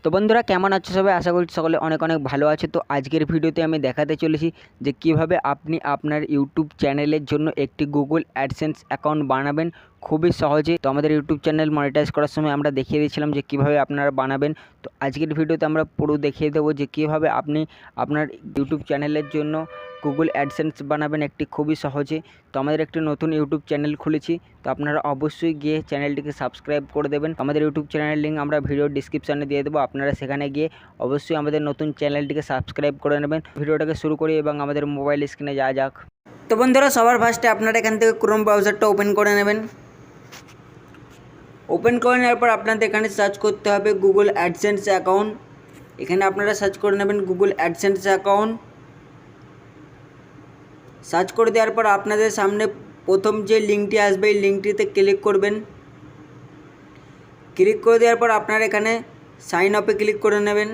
তো বন্ধুরা কেমন আছো সবাই? আশা করছি সকলে অনেক অনেক ভালো আছে। তো আজকের ভিডিওতে আমি দেখাতে চলেছি যে কিভাবে আপনি আপনার ইউটিউব চ্যানেলের জন্য একটি গুগল অ্যাডসেন্স অ্যাকাউন্ট বানাবেন খুবই সহজে। তো আমাদের ইউটিউব চ্যানেল মনিটাইজ করার সময় আমরা দেখিয়ে দিয়েছিলাম যে কিভাবে আপনারা বানাবেন। তো আজকের ভিডিওতে আমরা পুরো দেখিয়ে দেবো যে কিভাবে আপনি আপনার ইউটিউব চ্যানেলের জন্য গুগল অ্যাডসেন্স বানাবেন একটি খুবই সহজে। তো আমাদের একটি নতুন ইউটিউব চ্যানেল খুলেছি, তো আপনারা অবশ্যই গিয়ে চ্যানেলটিকে সাবস্ক্রাইব করে দেবেন। আমাদের ইউটিউব চ্যানেলের লিঙ্ক আমরা ভিডিও ডিসক্রিপশানে দিয়ে দেবো, আপনারা সেখানে গিয়ে অবশ্যই আমাদের নতুন চ্যানেলটিকে সাবস্ক্রাইব করে নেবেন। ভিডিওটাকে শুরু করি এবং আমাদের মোবাইল স্ক্রিনে যাওয়া যাক। তো বন্ধুরা সবার ফার্স্টে আপনারা এখান থেকে ক্রোম ব্রাউজারটা ওপেন করে নেবেন। ওপেন করে নেওয়ার পর আপনাদের এখানে সার্চ করতে হবে গুগল অ্যাডসেন্স অ্যাকাউন্ট। এখানে আপনারা সার্চ করে নেবেন গুগল অ্যাডসেন্স অ্যাকাউন্ট। সার্চ করে দেওয়ার পর আপনাদের সামনে প্রথম যে লিঙ্কটি আসবে এই লিঙ্কটিতে ক্লিক করবেন। ক্লিক করে দেওয়ার পর আপনারা এখানে সাইন আপে ক্লিক করে নেবেন।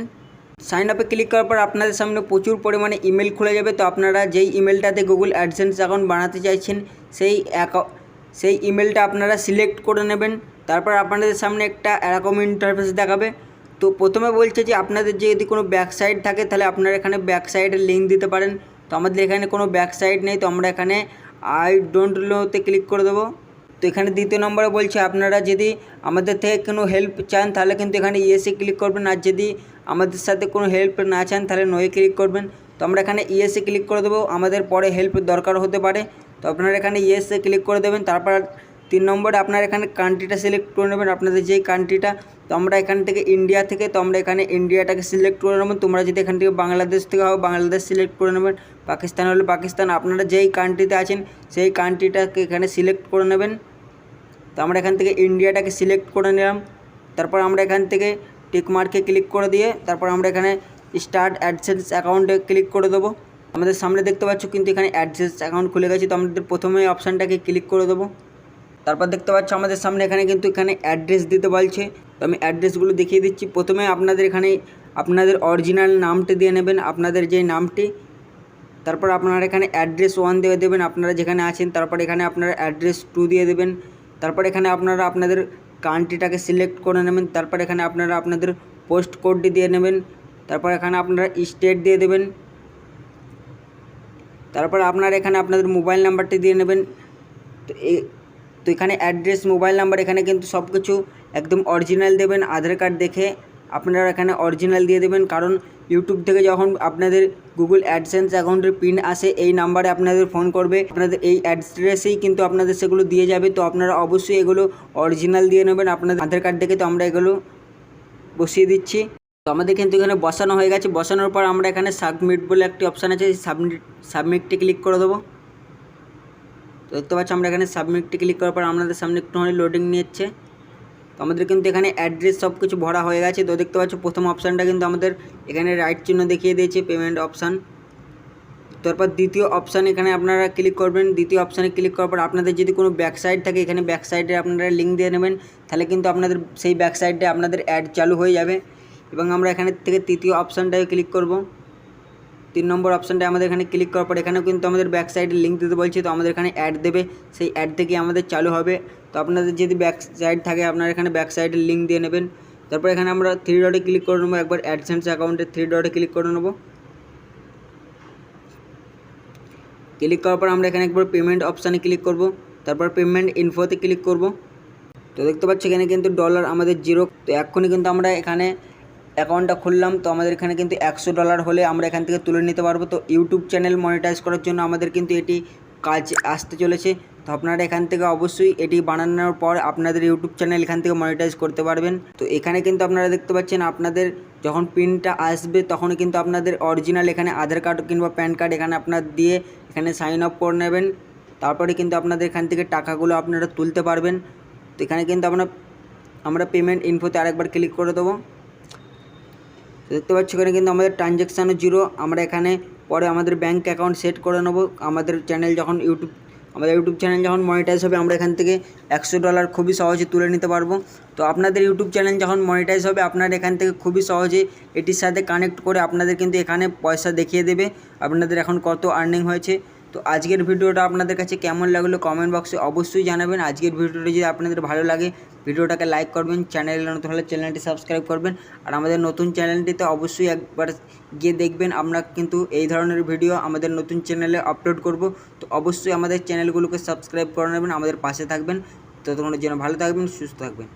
সাইন আপে ক্লিক করার পর আপনাদের সামনে প্রচুর পরিমাণে ইমেল খুলে যাবে। তো আপনারা যেই ইমেলটাতে গুগল অ্যাডসেন্স অ্যাকাউন্ট বানাতে চাইছেন সেই ইমেলটা আপনারা সিলেক্ট করে নেবেন। তারপর আপনাদের সামনে একটা এরকম ইন্টারফেস দেখাবে। তো প্রথমে বলছে যে আপনাদের যদি কোনো ব্যাক সাইড থাকে তাহলে আপনারা এখানে ব্যাক সাইডের লিঙ্ক দিতে পারেন। তো আমাদের এখানে কোনো ব্যাক সাইড নেই, তো আমরা এখানে আই ডোন্ট নোতে ক্লিক করে দেবো। তো এখানে দ্বিতীয় নম্বরে বলছে আপনারা যদি আমাদের থেকে কোনো হেল্প চান তাহলে কিন্তু এখানে ইয়েসে ক্লিক করবেন, আর যদি আমাদের সাথে কোনো হেল্প না চান তাহলে নোয়ে ক্লিক করবেন। তো আমরা এখানে ইয়েসে ক্লিক করে দেবো, আমাদের পরে হেল্প দরকার হতে পারে। তো আপনারা এখানে ইয়েসে ক্লিক করে দেবেন। তারপর 3 নম্বরে আপনারা এখানে কান্ট্রিটা সিলেক্ট করে নেবেন, আপনাদের যেই কান্ট্রিটা। তো আমরা এখান থেকে ইন্ডিয়া থেকে, তো আমরা এখানে ইন্ডিয়াটাকে সিলেক্ট করে নেবেন। তোমরা যদি এখান থেকে বাংলাদেশ থেকে হও বাংলাদেশ সিলেক্ট করে নেবেন, পাকিস্তান হলে পাকিস্তান, আপনারা যেই কান্ট্রিতে আছেন সেই কান্ট্রিটাকে এখানে সিলেক্ট করে নেবেন। তো আমরা এখান থেকে ইন্ডিয়াটাকে সিলেক্ট করে নিলাম। তারপর আমরা এখান থেকে টিক মার্কে ক্লিক করে দিয়ে তারপর আমরা এখানে স্টার্ট অ্যাডসেন্স অ্যাকাউন্টে ক্লিক করে দেবো। আমাদের সামনে দেখতে পাচ্ছ কিন্তু এখানে অ্যাডসেন্স অ্যাকাউন্ট খুলে গেছে। তো আমাদের প্রথমে অপশানটাকে ক্লিক করে দেবো। তারপর দেখতে পাচ্ছ আমাদের সামনে এখানে কিন্তু এখানে অ্যাড্রেস দিতে বলছে। তো আমি অ্যাড্রেসগুলো দেখিয়ে দিচ্ছি। প্রথমে আপনাদের এখানে আপনাদের অরিজিনাল নামটি দিয়ে নেবেন, আপনাদের যে নামটি। তারপর আপনারা এখানে অ্যাড্রেস 1 দিয়ে দেবেন আপনারা যেখানে আছেন। তারপর এখানে আপনারা অ্যাড্রেস 2 দিয়ে দেবেন। তারপর এখানে আপনারা আপনাদের কান্ট্রিটাকে সিলেক্ট করে নেবেন। তারপর এখানে আপনারা আপনাদের পোস্ট কোডটি দিয়ে নেবেন। তারপর এখানে আপনারা স্টেট দিয়ে দেবেন। তারপর আপনারা এখানে আপনাদের মোবাইল নাম্বারটি দিয়ে নেবেন। তো এখানে অ্যাড্রেস, মোবাইল নাম্বার, এখানে কিন্তু সব কিছু একদম অরিজিনাল দেবেন। আধার কার্ড দেখে আপনারা এখানে অরিজিনাল দিয়ে দেবেন, কারণ ইউটিউব থেকে যখন আপনাদের গুগল অ্যাডসেন্স অ্যাকাউন্টের পিন আসে এই নাম্বারে আপনাদের ফোন করবে, আপনাদের এই অ্যাড্রেসেই কিন্তু আপনাদের সেগুলো দিয়ে যাবে। তো আপনারা অবশ্যই এগুলো অরিজিনাল দিয়ে নেবেন আপনাদের আধার কার্ড দেখে। তো আমরা এগুলো বসিয়ে দিচ্ছি। তো আমাদের কিন্তু এখানে বসানো হয়ে গেছে। বসানোর পর আমরা এখানে সাবমিট বলে একটি অপশান আছে, সাবমিটে ক্লিক করে দেবো। তো দেখতে পাচ্ছি আমরা এখানে সাবমিটে ক্লিক করার পর আপনাদের সামনে একটুখানি লোডিং নিচ্ছে। তো আমাদের কিন্তু এখানে অ্যাড্রেস সব কিছু ভরা হয়ে গেছে। তো দেখতে পাচ্ছ প্রথম অপশানটা কিন্তু আমাদের এখানে রাইট চিহ্ন দেখিয়ে দিয়েছে, পেমেন্ট অপশান। তারপর দ্বিতীয় অপশান এখানে আপনারা ক্লিক করবেন। দ্বিতীয় অপশানে ক্লিক করার পর আপনাদের যদি কোনো ব্যাক সাইড থাকে এখানে ব্যাক সাইডে আপনারা লিঙ্ক দিয়ে নেবেন, তাহলে কিন্তু আপনাদের সেই ব্যাক সাইডে আপনাদের অ্যাড চালু হয়ে যাবে। এবং আমরা এখানে থেকে তৃতীয় অপশানটায় ক্লিক করব। 3 নম্বর অপশানটা আমাদের এখানে ক্লিক করার পর এখানেও কিন্তু আমাদের ব্যাক সাইডে লিঙ্ক দিতে বলছে। তো আমাদের এখানে অ্যাড দেবে, সেই অ্যাড থেকে আমাদের চালু হবে। তো আপনাদের যদি ব্যাক সাইড থাকে আপনারা এখানে ব্যাক সাইডের লিঙ্ক দিয়ে নেবেন। তারপর এখানে আমরা 3 ডটে ক্লিক করে নেবো, একবার অ্যাডসেন্স অ্যাকাউন্টে 3 ডটে ক্লিক করে নেবো। ক্লিক করার পর আমরা এখানে একবার পেমেন্ট অপশানে ক্লিক করব। তারপর পেমেন্ট ইনফোতে ক্লিক করব। তো দেখতে পাচ্ছি এখানে কিন্তু ডলার আমাদের 0। তো এক্ষুনি কিন্তু আমরা এখানে অ্যাকাউন্টটা খুললাম। তো আমাদের এখানে কিন্তু $100 হলে আমরা এখান থেকে তুলে নিতে পারবো। তো ইউটিউব চ্যানেল মনিটাইজ করার জন্য আমাদের কিন্তু এটি কাজ আসতে চলেছে। তো আপনারা এখান থেকে অবশ্যই এটি বানানোর পর আপনাদের ইউটিউব চ্যানেল এখান থেকে মনিটাইজ করতে পারবেন। তো এখানে কিন্তু আপনারা দেখতে পাচ্ছেন আপনাদের যখন পিনটা আসবে তখন কিন্তু আপনাদের অরিজিনাল এখানে আধার কার্ড কিংবা প্যান কার্ড এখানে আপনার দিয়ে এখানে সাইন আপ করে নেবেন। তারপরে কিন্তু আপনাদের এখান থেকে টাকাগুলো আপনারা তুলতে পারবেন। তো এখানে কিন্তু আমরা পেমেন্ট ইনফোতে আরেকবার ক্লিক করে দেবো। দেখতে পাচ্ছি এখানে কিন্তু আমাদের ট্রানজ্যাকশানও 0। আমরা এখানে পরে আমাদের ব্যাঙ্ক অ্যাকাউন্ট সেট করে নেবো। আমাদের চ্যানেল যখন আমাদের ইউটিউব চ্যানেল যখন মনিটাইজ হবে আমরা এখান থেকে $100 খুবই সহজে তুলে নিতে পারবো। তো আপনাদের ইউটিউব চ্যানেল যখন মনিটাইজ হবে আপনারা এখান থেকে খুবই সহজে এটির সাথে কানেক্ট করে আপনাদের কিন্তু এখানে পয়সা দেখিয়ে দেবে আপনাদের এখন কত আর্নিং হয়েছে। তো আজকের ভিডিওটা আপনাদের কাছে কেমন লাগলো কমেন্ট বক্সে অবশ্যই জানাবেন। আজকের ভিডিওটা যদি আপনাদের ভালো লাগে ভিডিওটাকে লাইক করবেন, চ্যানেলে নতুন হলে চ্যানেলটি সাবস্ক্রাইব করবেন, আর আমাদের নতুন চ্যানেলটিতে অবশ্যই একবার গিয়ে দেখবেন। আমরা কিন্তু এই ধরনের ভিডিও আমাদের নতুন চ্যানেলে আপলোড করব। তো অবশ্যই আমাদের চ্যানেলগুলোকে সাবস্ক্রাইব করে নেবেন, আমাদের পাশে থাকবেন। ততক্ষণের জন্য ভালো থাকবেন, সুস্থ থাকবেন।